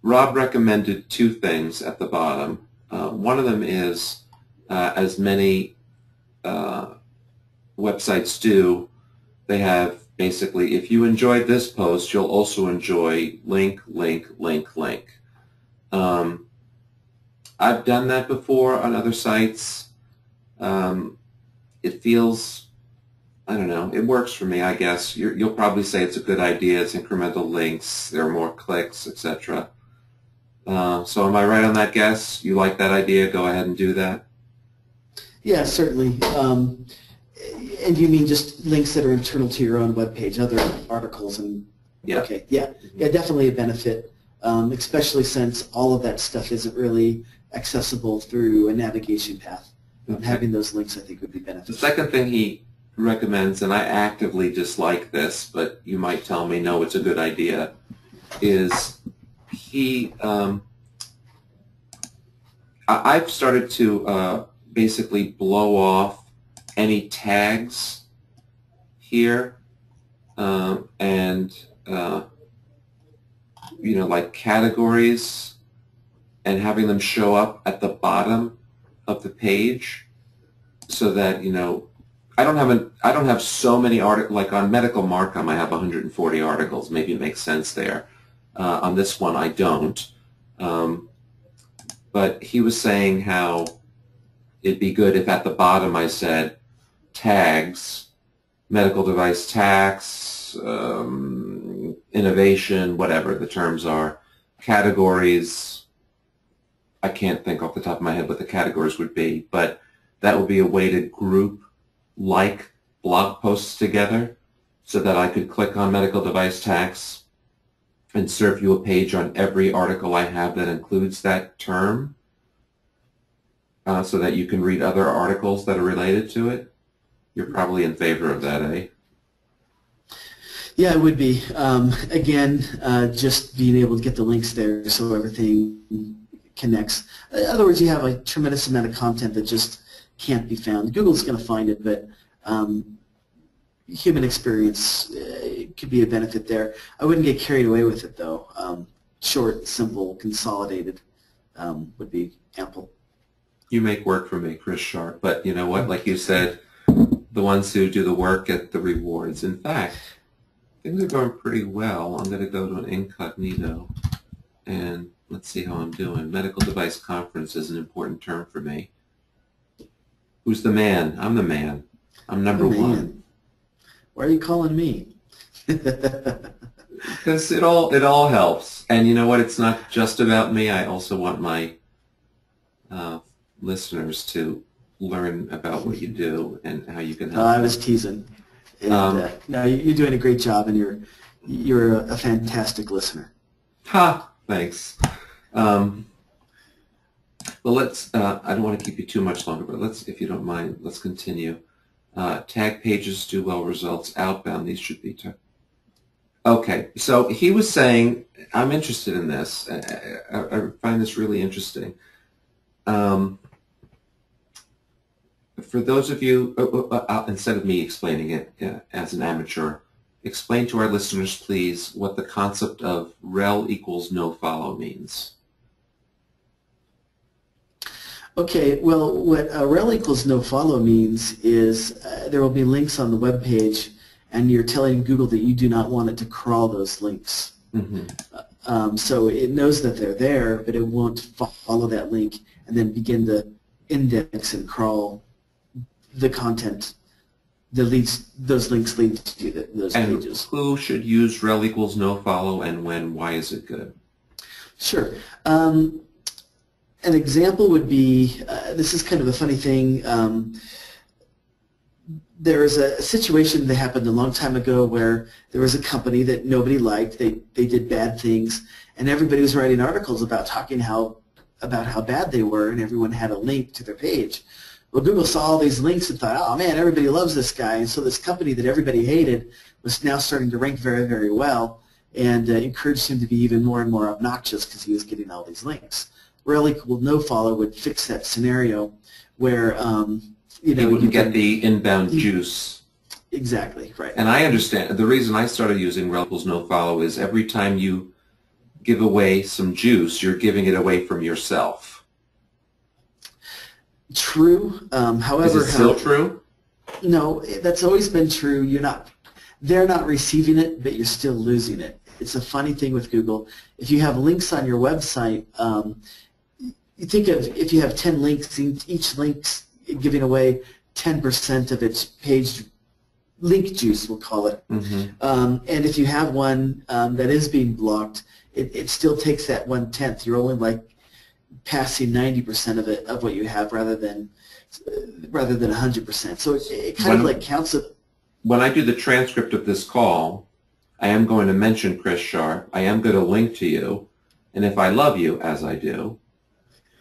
Rob recommended two things at the bottom. One of them is, as many websites do, they have basically, if you enjoyed this post, you'll also enjoy link, link, link, link. I've done that before on other sites. It feels, I don't know, it works for me, I guess. You'll probably say it's a good idea, it's incremental links, there are more clicks, etc. So am I right on that guess? You like that idea? Go ahead and do that? Yeah, certainly. And you mean just links that are internal to your own webpage, other articles and okay, yeah, definitely a benefit, especially since all of that stuff isn't really accessible through a navigation path. Having those links, I think, would be beneficial. The second thing he recommends, and I actively dislike this, but you might tell me no, it's a good idea, is he. I've started to basically blow off any tags here, and like categories, and having them show up at the bottom of the page, so that I don't have so many articles. Like on Medical Markham, I have 140 articles. Maybe it makes sense there. On this one, I don't. But he was saying how it'd be good if at the bottom I said tags, medical device tax, innovation, whatever the terms are, categories. I can't think off the top of my head what the categories would be, but that would be a way to group like blog posts together so that I could click on medical device tax and serve you a page on every article I have that includes that term, so that you can read other articles that are related to it. You're probably in favor of that, eh? Yeah, it would be. Again, just being able to get the links there so everything connects. In other words, you have a tremendous amount of content that just can't be found. Google's going to find it, but human experience could be a benefit there. I wouldn't get carried away with it, though. Short, simple, consolidated would be ample. You make work for me, Chris Sharp, but you know what? Like you said, the ones who do the work get the rewards. In fact, things are going pretty well. I'm going to go to an incognito, and let's see how I'm doing. Medical device conference is an important term for me. Who's the man? I'm the man. I'm number one. Why are you calling me? Because it all helps. And you know what? It's not just about me. I also want my listeners to learn about what you do and how you can help. I was teasing. And, no, you're doing a great job, and you're a fantastic listener. Ha! Thanks. Well, let's. I don't want to keep you too much longer, but let's, if you don't mind, let's continue. Tag pages do well results outbound. These should be. Okay, so he was saying, I'm interested in this. I find this really interesting. For those of you, instead of me explaining it as an amateur, explain to our listeners, please, what the concept of rel equals no follow means. Okay, well, what rel equals no follow means is there will be links on the web page, and you're telling Google that you do not want it to crawl those links. Mm-hmm. So it knows that they're there, but it won't follow that link and then begin to index and crawl the content that those links lead to those pages. And who should use rel equals no follow, and when? Why is it good? Sure. An example would be, this is kind of a funny thing, there was a situation that happened a long time ago where there was a company that nobody liked. They did bad things, and everybody was writing articles about about how bad they were, and everyone had a link to their page. Well, Google saw all these links and thought, oh man, everybody loves this guy, and so this company that everybody hated was now starting to rank very, very well, and encouraged him to be even more and more obnoxious because he was getting all these links. Rel equal no follow would fix that scenario where you wouldn't get the inbound juice. Exactly, right. And I understand. The reason I started using rel equals no follow is every time you give away some juice, you're giving it away from yourself. True. However, is it still true? No, that's always been true. They're not receiving it, but you're still losing it. It's a funny thing with Google. If you have links on your website, you think of if you have 10 links, each link's giving away 10% of its page link juice, we'll call it. Mm-hmm. And if you have one that is being blocked, it still takes that 1/10. You're only like passing 90% of what you have rather than 100%. So it kind of like counts it. When I do the transcript of this call, I am going to mention Chris Sharp. I am going to link to you. And if I love you, as I do,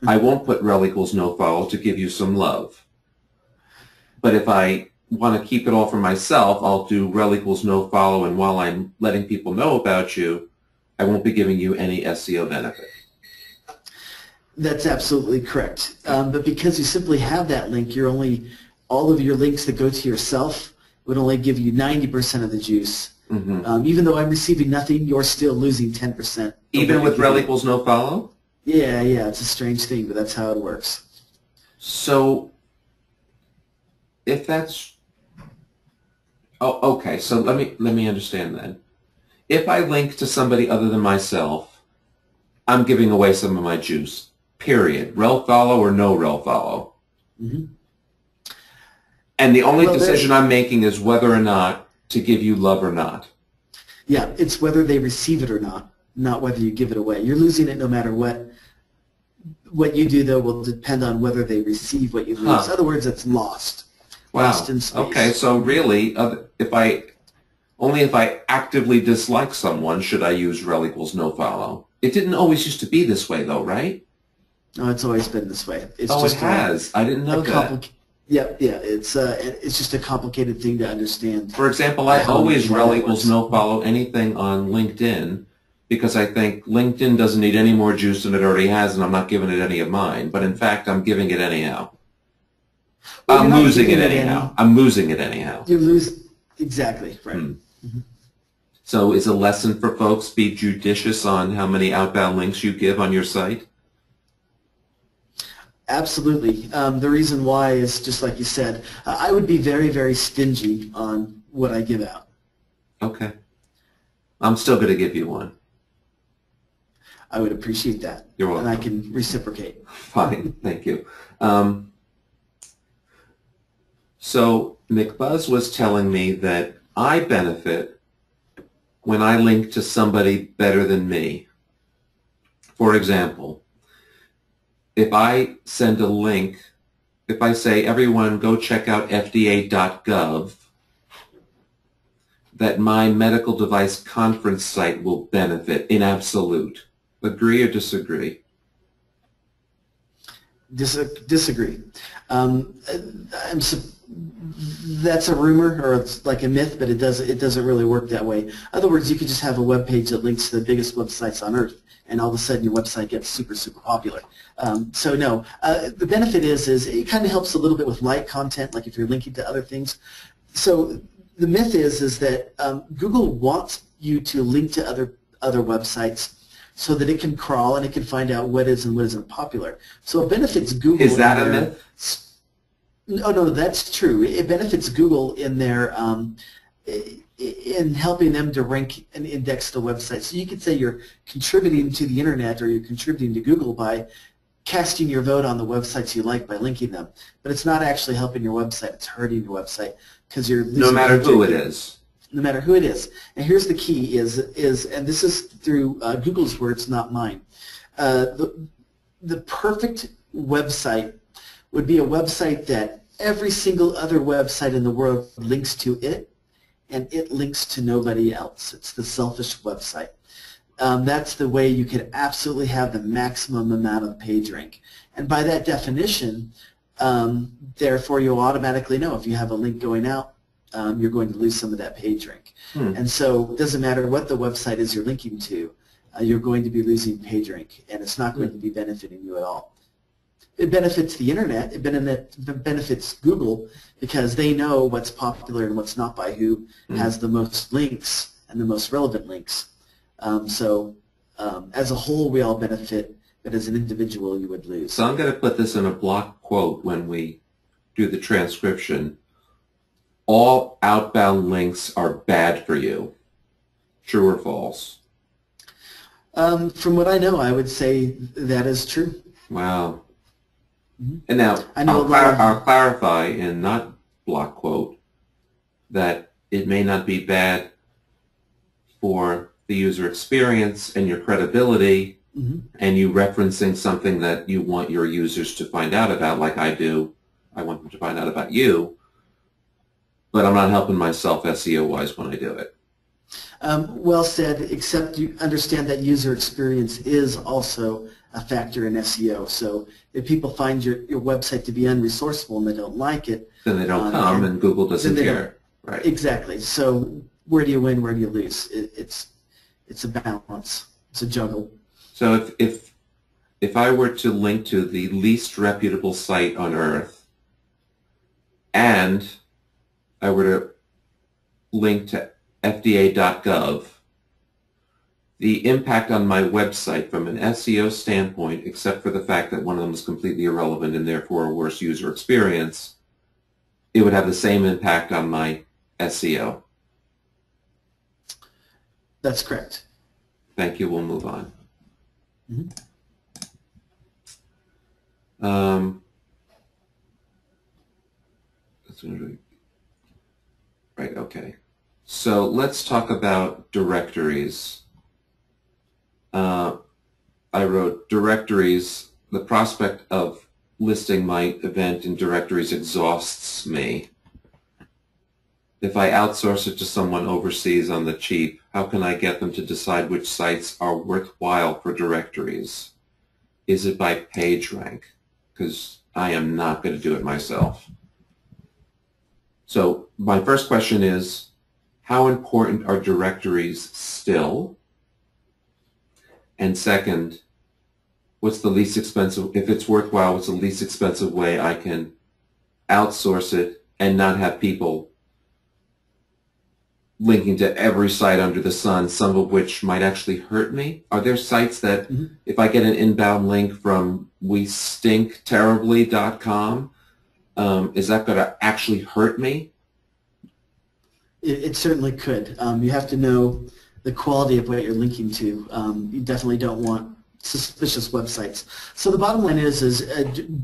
I won't put rel equals no follow to give you some love. But if I want to keep it all for myself, I'll do rel equals no follow, and while I'm letting people know about you, I won't be giving you any SEO benefit. That's absolutely correct. But because you simply have that link, all of your links that go to yourself would only give you 90% of the juice. Mm-hmm. Even though I'm receiving nothing, you're still losing 10%. Even with rel equals no follow? Yeah, it's a strange thing, but that's how it works. So, if that's... Oh, okay, so let me understand then. If I link to somebody other than myself, I'm giving away some of my juice, period. Rel follow or no rel follow. Mm-hmm. And the only decision I'm making is whether or not to give you love or not. Yeah, it's whether they receive it or not whether you give it away. You're losing it no matter what. What you do, though, will depend on whether they receive what you lose. In other words, it's lost. Wow. Lost in space. Okay, so really, only if I actively dislike someone should I use rel equals no follow. It didn't always used to be this way, though, right? No, it's always been this way. It's it just has. I didn't know that. Yeah. It's just a complicated thing to understand. For example, I always rel equals no follow anything on LinkedIn because I think LinkedIn doesn't need any more juice than it already has, and I'm not giving it any of mine. But in fact, I'm giving it anyhow. Well, I'm losing it anyhow. I'm losing it anyhow. You lose exactly right. Mm-hmm. So, is a lesson for folks: be judicious on how many outbound links you give on your site? Absolutely. The reason why is just like you said. I would be very, very stingy on what I give out. Okay. I'm still going to give you one. I would appreciate that. You're welcome. And I can reciprocate. Fine. Thank you. So McBuzz was telling me that I benefit when I link to somebody better than me. For example, if I send a link, if I say, everyone go check out fda.gov, that my medical device conference site will benefit in absolute. Agree or disagree? Disagree. That's a rumor, or it's like a myth, but it doesn't really work that way. In other words, you could just have a web page that links to the biggest websites on earth, and all of a sudden your website gets super, super popular. So no, the benefit is it kind of helps a little bit with light content, like if you're linking to other things. So the myth is that Google wants you to link to other websites so that it can crawl and it can find out what is and what isn't popular. So it benefits Google. Is that a myth? No, that's true. It benefits Google in their in helping them to rank and index the website. So you could say you're contributing to the internet or you're contributing to Google by casting your vote on the websites you like by linking them. But it's not actually helping your website. It's hurting your website because you're losing. No matter who it is. No matter who it is. And here's the key is and this is through Google's words, not mine. The perfect website would be a website that every single other website in the world links to it, and it links to nobody else. It's the selfish website. That's the way you could absolutely have the maximum amount of page rank. And by that definition, therefore you'll automatically know if you have a link going out, you're going to lose some of that page rank. And so it doesn't matter what the website is you're linking to, you're going to be losing page rank, and it's not going to be benefiting you at all. It benefits the internet, it benefits Google because they know what's popular and what's not by who has the most links and the most relevant links. As a whole we all benefit, but as an individual you would lose. So I'm going to put this in a block quote when we do the transcription. All outbound links are bad for you. True or false? From what I know, I would say that is true. Wow. And now, I'll clarify and not block quote that it may not be bad for the user experience and your credibility and you referencing something that you want your users to find out about, like I do. I want them to find out about you, but I'm not helping myself SEO-wise when I do it. Well said, except you understand that user experience is also a factor in SEO. So if people find your website to be unresourceful and they don't like it, then they don't come and Google doesn't care. Right. Exactly. So where do you win, where do you lose? It's a balance. It's a juggle. So if I were to link to the least reputable site on earth and I were to link to FDA.gov, the impact on my website from an SEO standpoint, except for the fact that one of them is completely irrelevant and therefore a worse user experience, it would have the same impact on my SEO. That's correct. Thank you. We'll move on. Right, okay. So let's talk about directories. I wrote directories. The prospect of listing my event in directories exhausts me. If I outsource it to someone overseas on the cheap, how can I get them to decide which sites are worthwhile for directories? Is it by page rank? Because I am not going to do it myself. So my first question is, how important are directories still? And second, what's the least expensive, if it's worthwhile, what's the least expensive way I can outsource it and not have people linking to every site under the sun, some of which might actually hurt me? Are there sites that if I get an inbound link from WeStinkTerribly.com, is that going to actually hurt me? It certainly could. You have to know the quality of what you're linking to. You definitely don't want suspicious websites. So the bottom line is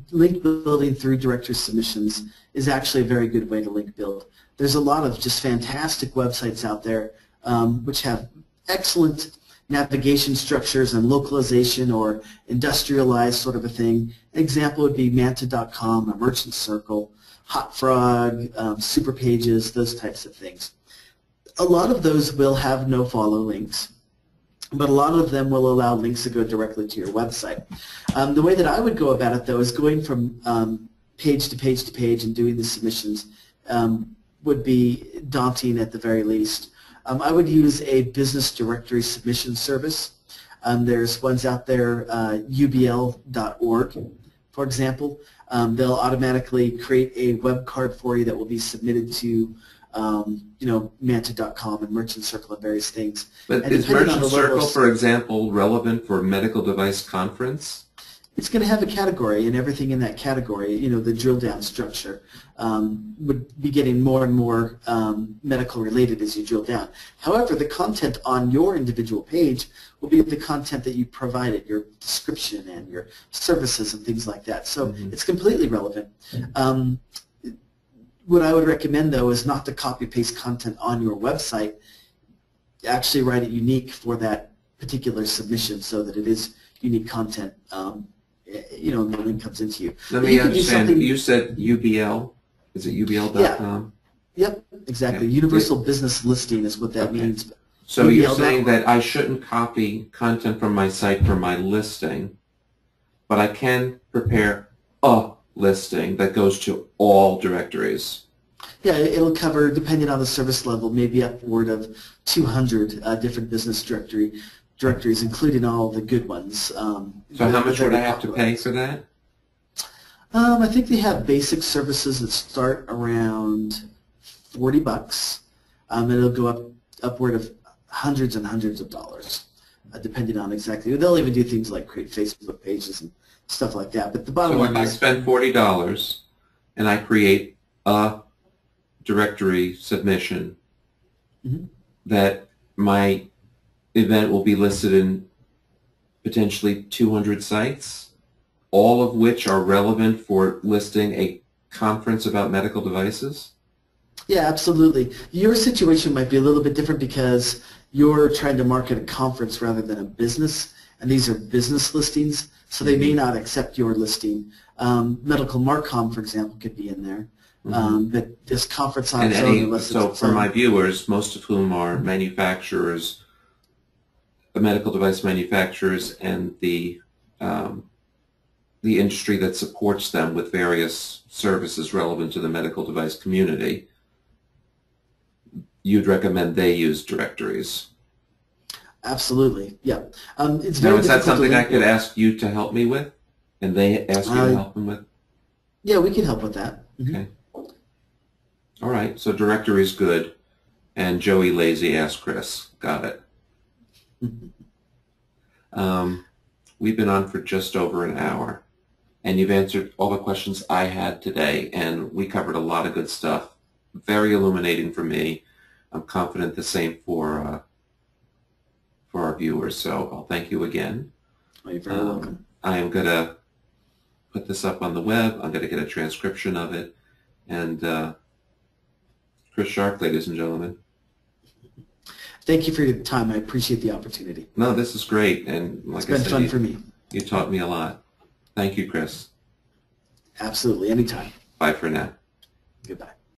link building through directory submissions is actually a very good way to link build. There's a lot of just fantastic websites out there which have excellent navigation structures and localization or industrialized sort of a thing. An example would be Manta.com, a Merchant Circle, Hot Frog, Super Pages, those types of things. A lot of those will have no-follow links, but a lot of them will allow links to go directly to your website. The way that I would go about it, though, is going from page to page to page and doing the submissions would be daunting at the very least. I would use a business directory submission service. There's ones out there, ubl.org, for example. They'll automatically create a web card for you that will be submitted to Manta.com and Merchant Circle and various things. But And is depending on Merchant the level Circle, of, for example, relevant for a medical device conference? it's going to have a category, and everything in that category, the drill down structure, would be getting more and more medical related as you drill down. However, the content on your individual page will be the content that you provided, your description and your services and things like that. So it's completely relevant. What I would recommend, though, is not to copy-paste content on your website. Actually write it unique for that particular submission so that it is unique content, and the link comes into you. Let me understand. You said UBL. Is it UBL.com? Yeah. Yep, exactly. Okay. Universal Business Listing is what that means. So you're saying that I shouldn't copy content from my site for my listing, but I can prepare a listing that goes to all directories. Yeah, it'll cover, depending on the service level, maybe upward of 200 different business directories, including all the good ones. So how much would I have to pay for that? I think they have basic services that start around $40. It'll go upward of hundreds and hundreds of dollars, depending on exactly. They'll even do things like create Facebook pages and stuff like that. But the bottom line is, so if I spend $40 and I create a directory submission, that my event will be listed in potentially 200 sites, all of which are relevant for listing a conference about medical devices? Yeah, absolutely. Your situation might be a little bit different because you're trying to market a conference rather than a business, and these are business listings, so they may not accept your listing. Medical Marcom, for example, could be in there. But this conference on its own, so for my viewers, most of whom are manufacturers, medical device manufacturers, and the industry that supports them with various services relevant to the medical device community, you'd recommend they use directories. Absolutely, yeah. It's now, very is that difficult something to I could ask you to help me with, and they ask you to help them with? Yeah, we can help with that. Okay. All right, so directory is good, and Joey Lazy asked Chris. Got it. We've been on for just over an hour, and you've answered all the questions I had today, and we covered a lot of good stuff. Very illuminating for me. I'm confident the same for our viewers, so I'll thank you again. Oh, you're very welcome. I am going to put this up on the web. I'm going to get a transcription of it, and Chris Sharp, ladies and gentlemen. Thank you for your time. I appreciate the opportunity. No, this is great, and like it's been fun for me. You taught me a lot. Thank you, Chris. Absolutely, anytime. Bye for now. Goodbye.